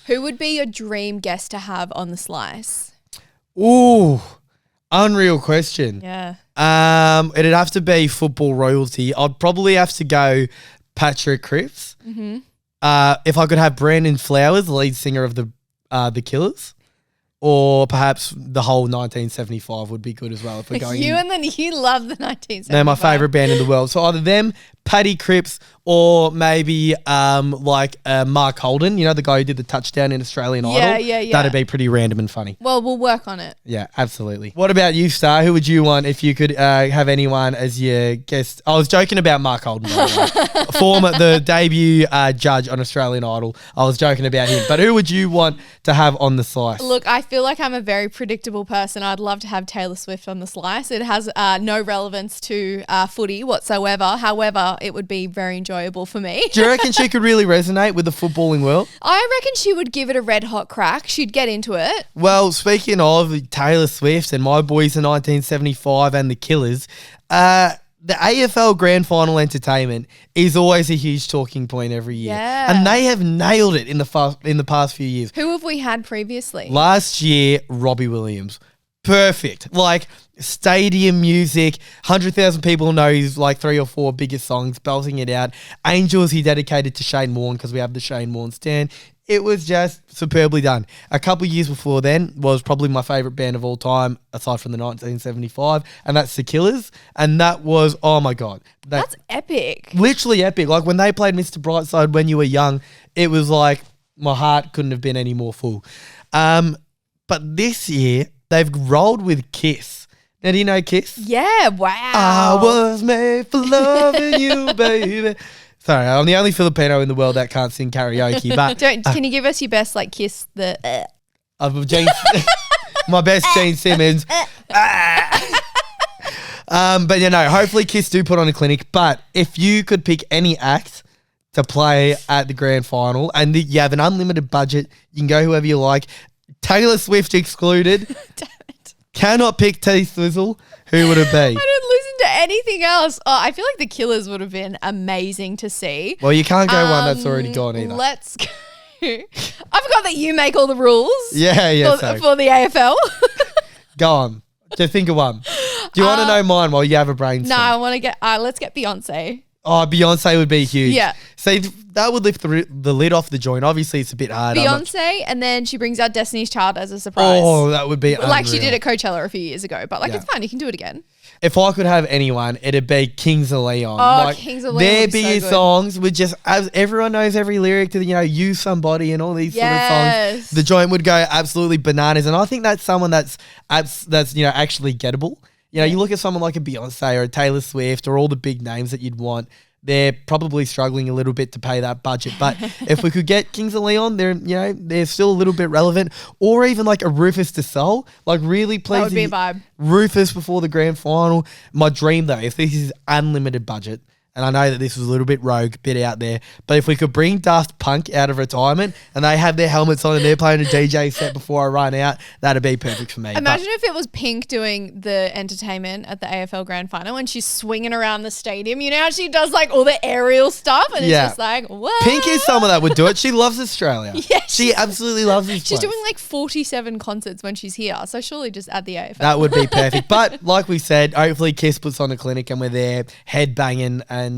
Who would be your dream guest to have on the slice? Ooh, unreal question. Yeah. It'd have to be football royalty. I'd probably have to go Patrick Cripps. Mm-hmm. If I could have Brandon Flowers, the lead singer of the Killers, or perhaps the whole 1975 would be good as well. If we're going, you love the 1975. they're my favourite band in the world. So either them, Paddy Cripps, or maybe Mark Holden. You know, the guy who did the touchdown in Australian Idol. Yeah. That'd be pretty random and funny. Well, we'll work on it. Yeah, absolutely. What about you, Star? Who would you want if you could have anyone as your guest? I was joking about Mark Holden, by the way. The debut judge on Australian Idol. I was joking about him. But who would you want to have on the slice? Look, I feel like I'm a very predictable person. I'd love to have Taylor Swift on the slice. It has no relevance to footy whatsoever. However, it would be very enjoyable for me. Do you reckon she could really resonate with the footballing world? I reckon she would give it a red hot crack. She'd get into it. Well, speaking of Taylor Swift and my boys in 1975 and the Killers, the AFL Grand Final entertainment is always a huge talking point every year. Yeah. And they have nailed it in the past few years. Who have we had previously? Last year, Robbie Williams. Perfect. Like stadium music, 100,000 people know his like 3 or 4 biggest songs, belting it out. Angels he dedicated to Shane Warne because we have the Shane Warne stand. It was just superbly done. A couple of years before then was probably my favourite band of all time, aside from the 1975, and that's the Killers. And that was, oh my God. That's epic. Literally epic. Like when they played Mr. Brightside when you were young, it was like my heart couldn't have been any more full. But this year, they've rolled with Kiss. Now, do you know Kiss? Yeah, wow. I was made for loving you, baby. Sorry, I'm the only Filipino in the world that can't sing karaoke. But can you give us your best, like, Kiss the... my best Gene Simmons. But, you know, hopefully Kiss do put on a clinic. But if you could pick any act to play at the grand final and you have an unlimited budget, you can go whoever you like. Taylor Swift excluded. Damn it. Cannot pick T-Swizzle. Who would it be? I didn't listen to anything else. Oh, I feel like the Killers would have been amazing to see. Well, you can't go one that's already gone either. Let's go. I forgot that you make all the rules. Yeah. For the AFL. Go on. Just think of one. Do you want to know mine while you have a brainstorm? No, I want to get... let's get Beyonce. Oh, Beyonce would be huge. Yeah. See, that would lift the lid off the joint. Obviously, it's a bit hard. Beyonce, and then she brings out Destiny's Child as a surprise. Oh, that would be unreal. Like she did at Coachella a few years ago. But like, it's fine. You can do it again. If I could have anyone, it'd be Kings of Leon. Oh, like, Kings of Leon. Their So biggest good. songs would just, as everyone knows every lyric to, You Somebody and all these sort of songs. The joint would go absolutely bananas. And I think that's someone that's actually gettable. You look at someone like a Beyonce or a Taylor Swift or all the big names that you'd want. They're probably struggling a little bit to pay that budget. But if we could get Kings of Leon, they're still a little bit relevant. Or even like a Rufus de Soul. Like really pleasing. That would be a vibe. Rufus before the grand final. My dream though, if this is unlimited budget, and I know that this was a little bit rogue, bit out there, but if we could bring Daft Punk out of retirement and they have their helmets on and they're playing a DJ set before I run out, that'd be perfect for me. Imagine if it was Pink doing the entertainment at the AFL Grand Final and she's swinging around the stadium. You know how she does like all the aerial stuff and it's just like, what? Pink is someone that would do it. She loves Australia. Yeah, she absolutely loves this She's place. doing like 47 concerts when she's here. So surely just add the AFL. That would be perfect. But like we said, hopefully Kiss puts on a clinic and we're there head banging and